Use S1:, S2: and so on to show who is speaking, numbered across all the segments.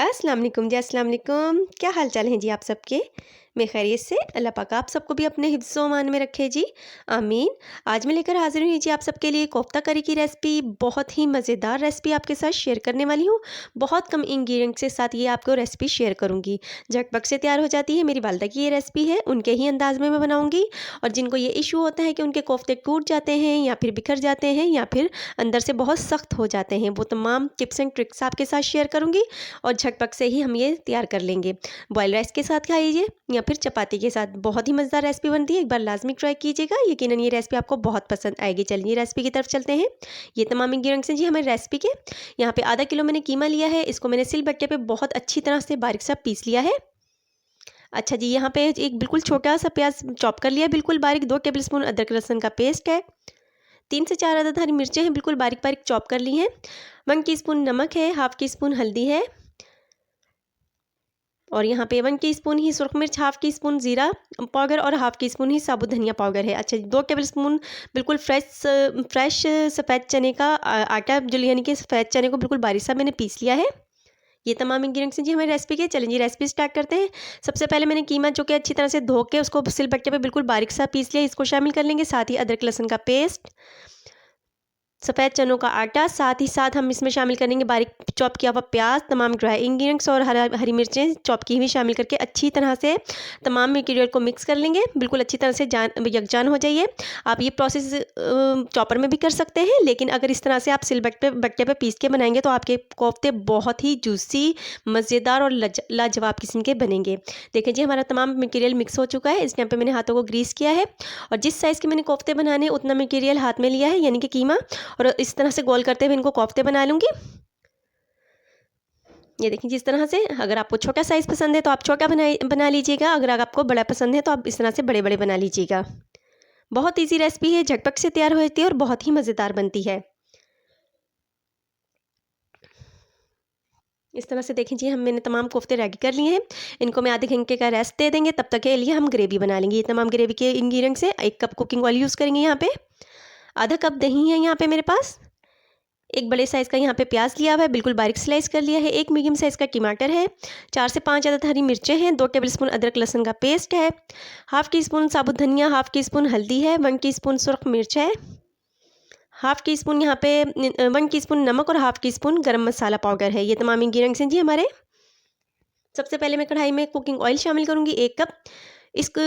S1: अस्सलाम वालेकुम जी, अस्सलाम वालेकुम। क्या हाल चाल हैं जी आप सबके? मैं खैरियत से, अल्लाह पाक आप सबको भी अपने हिफ्ज़-ओ अमान में रखे जी, आमीन। आज मैं लेकर हाज़िर हुई जी आप सबके लिए कोफ्ता करी की रेसिपी। बहुत ही मज़ेदार रेसिपी आपके साथ शेयर करने वाली हूँ। बहुत कम इंग्रीडिएंट्स के साथ ये आपको रेसिपी शेयर करूँगी। झटपट से तैयार हो जाती है। मेरी वालदा की ये रेसिपी है, उनके ही अंदाज़ में मैं बनाऊँगी। और जिनको ये इशू होता है कि उनके कोफ्ते टूट जाते हैं या फिर बिखर जाते हैं या फिर अंदर से बहुत सख्त हो जाते हैं, वो तमाम टिप्स एंड ट्रिक्स आपके साथ शेयर करूँगी। और झटपट से ही हम ये तैयार कर लेंगे। बॉयल राइस के साथ खाइए या फिर चपाती के साथ, बहुत ही मज़ेदार रेसिपी बनती है। एक बार लाजमी ट्राई कीजिएगा, यकीनन ये रेसिपी आपको बहुत पसंद आएगी। चलिए रेसिपी की तरफ चलते हैं। ये तमाम इंग्रीडिएंट्स हैं जी हमारी रेसिपी के। यहाँ पे आधा किलो मैंने कीमा लिया है, इसको मैंने सिलबट्टे पे बहुत अच्छी तरह से बारीक सा पीस लिया है। अच्छा जी, यहाँ पे एक बिल्कुल छोटा सा प्याज चॉप कर लिया है बिल्कुल बारीक। 2 टेबल स्पून अदरक लहसुन का पेस्ट है। 3 से 4 अदद हरी मिर्चें हैं, बिल्कुल बारीक बारीक चॉप कर ली हैं। 1 टीस्पून नमक है, हाफ टी स्पून हल्दी है, और यहाँ पे 1 टीस्पून ही सुरख मिर्च, हाफ टी स्पून ज़ीरा पाउडर और हाफ टी स्पून ही साबुत धनिया पाउडर है। अच्छा, 2 टेबल स्पून बिल्कुल फ्रेश सफ़ेद चने का आटा, जो यानी कि सफ़ेद चने को बिल्कुल बारीक सा मैंने पीस लिया है। ये तमाम इंग्रीडिएंट्स हैं जी हमारी रेसिपी के। चलिए जी रेसिपी स्टार्ट करते हैं। सबसे पहले मैंने कीमा जो कि अच्छी तरह से धो के उसको सिलबट्टे पे बिल्कुल बारीक सा पीस लिया, इसको शामिल कर लेंगे। साथ ही अदरक लहसुन का पेस्ट, सफ़ेद चनों का आटा, साथ ही साथ हम इसमें शामिल करेंगे बारीक चॉप किया हुआ प्याज, तमाम ड्राई इंग्रीडिएंट्स और हरी मिर्चें चॉप की हुई शामिल करके अच्छी तरह से तमाम मटेरियल को मिक्स कर लेंगे। बिल्कुल अच्छी तरह से यकजान हो जाइए। आप ये प्रोसेस चॉपर में भी कर सकते हैं, लेकिन अगर इस तरह से आप बट्टे पे पीस के बनाएंगे तो आपके कोफ्ते बहुत ही जूसी, मज़ेदार और लाजवाब किस्म के बनेंगे। देखिए जी हमारा तमाम मटेरियल मिक्स हो चुका है। इस टाइम पे मैंने हाथों को ग्रीस किया है और जिस साइज़ के मैंने कोफ्ते बनाने उतना मटेरियल हाथ में लिया है, यानी कि कीमा, और इस तरह से गोल करते हुए इनको कोफ्ते बना लूँगी। ये देखिए जिस तरह से, अगर आपको छोटा साइज़ पसंद है तो आप छोटा बना लीजिएगा, अगर आपको बड़ा पसंद है तो आप इस तरह से बड़े-बड़े बना लीजिएगा। बहुत ईज़ी रेसिपी है, झटपट से तैयार हो जाती है और बहुत ही मज़ेदार बनती है। इस तरह से देखें जी मैंने तमाम कोफ्ते रेडी कर लिए हैं। इनको मैं आधे घंटे का रेस्ट दे देंगे, तब तक के लिए हम ग्रेवी बना लेंगे। ये तमाम ग्रेवी के इंग्रीडिएंट्स हैं। 1 कप कुकिंग ऑयल यूज़ करेंगे यहाँ पे, आधा कप दही है यहाँ पे मेरे पास, एक बड़े साइज़ का यहाँ पे प्याज लिया हुआ है, बिल्कुल बारीक स्लाइस कर लिया है। 1 मीडियम साइज़ का टमाटर है, 4 से 5 अदद हरी मिर्चें हैं, 2 टेबल स्पून अदरक लहसुन का पेस्ट है, हाफ टी स्पून साबुत धनिया, हाफ टी स्पून हल्दी है, 1 टीस्पून सुरख मिर्च है, हाफ टी स्पून यहाँ पे 1 टीस्पून नमक और हाफ टी स्पून गरम मसाला पाउडर है। ये तमाम इंग्रीडिएंट्स हैं जी हमारे। सबसे पहले मैं कढ़ाई में कुकिंग ऑयल शामिल करूँगी 1 कप। इसको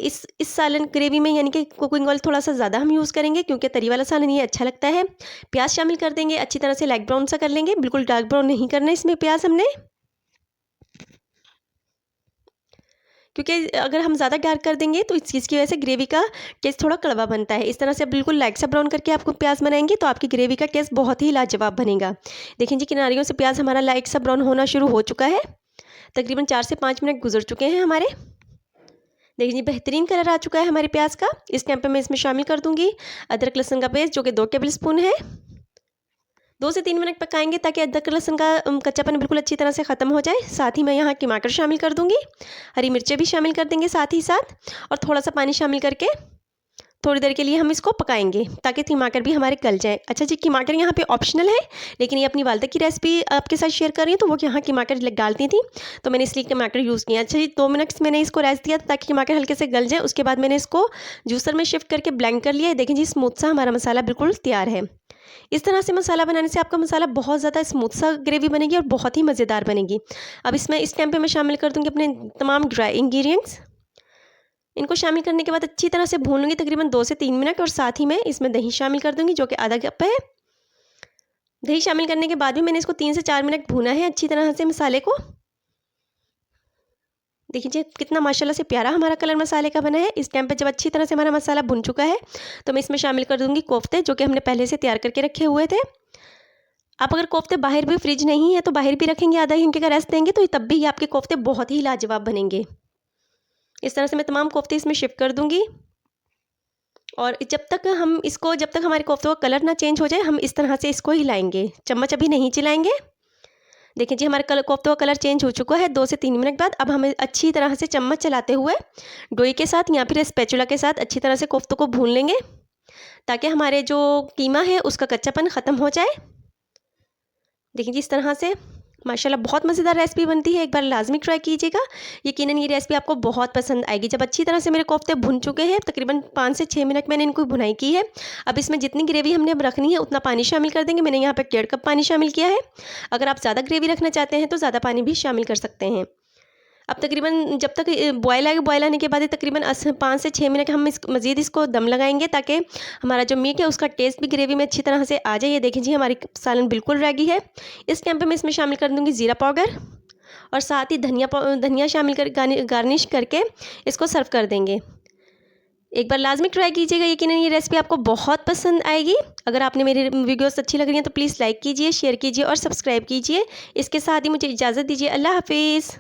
S1: इस सालन ग्रेवी में यानी कि कुकिंग ऑयल थोड़ा सा ज़्यादा हम यूज़ करेंगे, क्योंकि तरी वाला सालन ये अच्छा लगता है। प्याज शामिल कर देंगे, अच्छी तरह से लाइट ब्राउन सा कर लेंगे, बिल्कुल डार्क ब्राउन नहीं करना है इसमें प्याज हमने, क्योंकि अगर हम ज़्यादा डार्क कर देंगे तो इस चीज़ की वजह से ग्रेवी का टेस्ट थोड़ा कड़वा बनता है। इस तरह से बिल्कुल लाइट सा ब्राउन करके आपको प्याज बनाएंगे तो आपकी ग्रेवी का टेस्ट बहुत ही लाजवाब बनेगा। देखिए जी किनारियों से प्याज हमारा लाइट सा ब्राउन होना शुरू हो चुका है। तकरीबन 4 से 5 मिनट गुजर चुके हैं हमारे। देखिए जी बेहतरीन कलर आ चुका है हमारे प्याज का। इस टाइम पे मैं इसमें शामिल कर दूंगी अदरक लहसुन का पेस्ट, जो कि 2 टेबल स्पून है। 2 से 3 मिनट पकाएंगे ताकि अदरक लहसुन का कच्चापन बिल्कुल अच्छी तरह से ख़त्म हो जाए। साथ ही मैं यहाँ टमाटर शामिल कर दूंगी, हरी मिर्चें भी शामिल कर देंगे साथ ही साथ, और थोड़ा सा पानी शामिल करके थोड़ी देर के लिए हम इसको पकाएंगे ताकि टमाटर भी हमारे गल जाए। अच्छा जी, टमाटर यहाँ पे ऑप्शनल है, लेकिन ये अपनी वालदा की रेसिपी आपके साथ शेयर कर रही हूँ, तो वो यहाँ टमाटर डालती थी तो मैंने इसलिए टमाटर यूज़ किया। अच्छा जी, 2 मिनट्स मैंने इसको रेस्ट दिया ताकि टमाटर हल्के से गल जाए। उसके बाद मैंने इसको जूसर में शिफ्ट करके ब्लेंड कर लिया है। देखिए जी स्मूथ सा हमारा मसाला बिल्कुल तैयार है। इस तरह से मसाला बनाने से आपका मसाला बहुत ज़्यादा स्मूथ सा ग्रेवी बनेगी और बहुत ही मज़ेदार बनेगी। अब इसमें इस टाइम पे मैं शामिल कर दूँगी अपने तमाम ड्राई इंग्रेडिएंट्स। इनको शामिल करने के बाद अच्छी तरह से भून लूँगी तकरीबन 2 से 3 मिनट, और साथ ही मैं इसमें दही शामिल कर दूँगी, जो कि आधा कप है। दही शामिल करने के बाद भी मैंने इसको 3 से 4 मिनट भूना है अच्छी तरह से मसाले को। देखिए कितना माशाल्लाह से प्यारा हमारा कलर मसाले का बना है। इस टाइम पे जब अच्छी तरह से हमारा मसाला भुन चुका है तो मैं इसमें शामिल कर दूँगी कोफ्ते, जो कि हमने पहले से तैयार करके रखे हुए थे। आप अगर कोफ्ते बाहर भी, फ्रिज नहीं है तो बाहर भी रखेंगे, आधा घंटे का रेस्ट देंगे, तो तब भी आपके कोफ्ते बहुत ही लाजवाब बनेंगे। इस तरह से मैं तमाम कोफ्ते इसमें शिफ्ट कर दूँगी, और जब तक हमारे कोफ्तों का कलर ना चेंज हो जाए, हम इस तरह से इसको हिलाएंगे, चम्मच अभी नहीं चलाएंगे। देखिए जी हमारे कोफ्तों का कलर चेंज हो चुका है 2 से 3 मिनट बाद। अब हमें अच्छी तरह से चम्मच चलाते हुए डोई के साथ या फिर स्पैचुला के साथ अच्छी तरह से कोफ्तों को भून लेंगे, ताकि हमारे जो कीमा है उसका कच्चापन ख़त्म हो जाए। देखिए जी इस तरह से माशाल्लाह बहुत मज़ेदार रेसिपी बनती है, एक बार लाज़मी ट्राई कीजिएगा। यकीनन ये रेसिपी आपको बहुत पसंद आएगी। जब अच्छी तरह से मेरे कोफ्ते भुन चुके हैं, तकरीबन 5 से 6 मिनट मैंने इनको भुनाई की है। अब इसमें जितनी ग्रेवी हमने अब रखनी है उतना पानी शामिल कर देंगे। मैंने यहाँ पे 1.5 कप पानी शामिल किया है। अगर आप ज़्यादा ग्रेवी रखना चाहते हैं तो ज़्यादा पानी भी शामिल कर सकते हैं। अब तकरीबन जब तक बॉयल आएगा, बॉयल आने के बाद तकरीबन 5 से 6 मिनट हम मज़ीद इसको दम लगाएंगे, ताकि हमारा जो मीट है उसका टेस्ट भी ग्रेवी में अच्छी तरह से आ जाए। ये देखिए जी, हमारी सालन बिल्कुल रेडी है। इस टाइम पे मैं इसमें शामिल कर दूँगी ज़ीरा पाउडर और साथ ही धनिया शामिल कर गार्निश करके इसको सर्व कर देंगे। एक बार लाजमी ट्राई कीजिएगा, यकीनन ये रेसिपी आपको बहुत पसंद आएगी। अगर आपने मेरी वीडियोस अच्छी लग रही हैं तो प्लीज़ लाइक कीजिए, शेयर कीजिए और सब्सक्राइब कीजिए। इसके साथ ही मुझे इजाज़त दीजिए। अल्लाह हाफिज़।